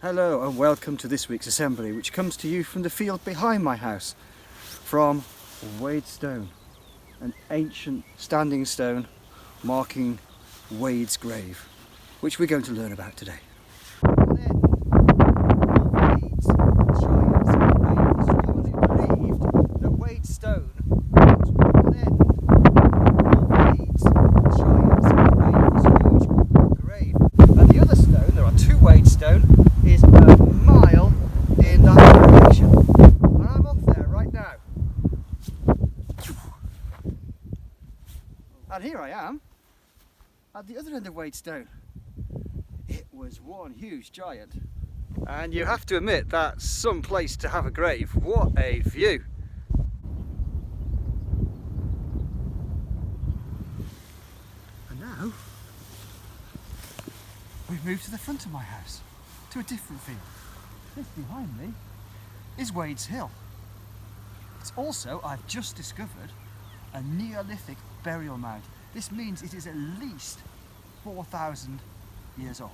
Hello and welcome to this week's assembly, which comes to you from the field behind my house, from Wade Stone, an ancient standing stone marking Wade's grave, which we're going to learn about today. And here I am at the other end of Wade Stone. It was one huge giant, and you have to admit that's some place to have a grave. What a view! And now we've moved to the front of my house, to a different field. This behind me is Wade's Hill. It's also, I've just discovered, a Neolithic burial mound. This means it is at least 4,000 years old.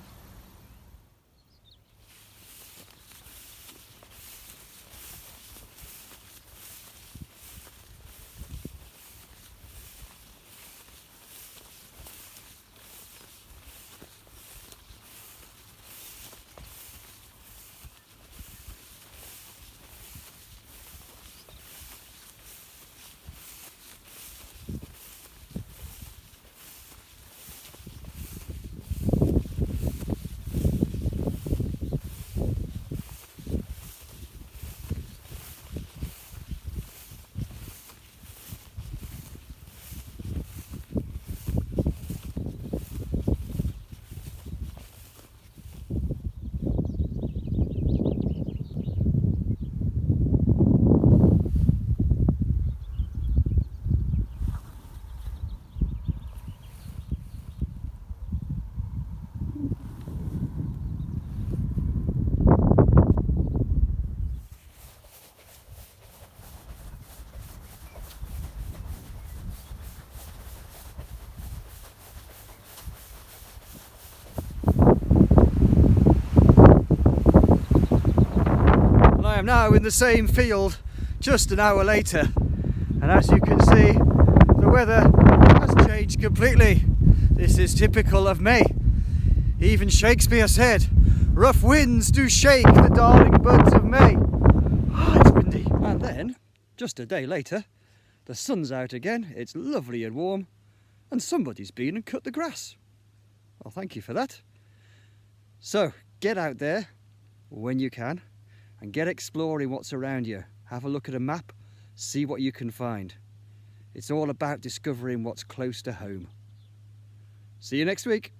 I am now in the same field just an hour later, and as you can see, the weather has changed completely. This is typical of May. Even Shakespeare said, "Rough winds do shake the darling buds of May." It's windy. And then, just a day later, the sun's out again, it's lovely and warm, and somebody's been and cut the grass. Well, thank you for that. So, get out there when you can, and get exploring what's around you. Have a look at a map, see what you can find. It's all about discovering what's close to home. See you next week.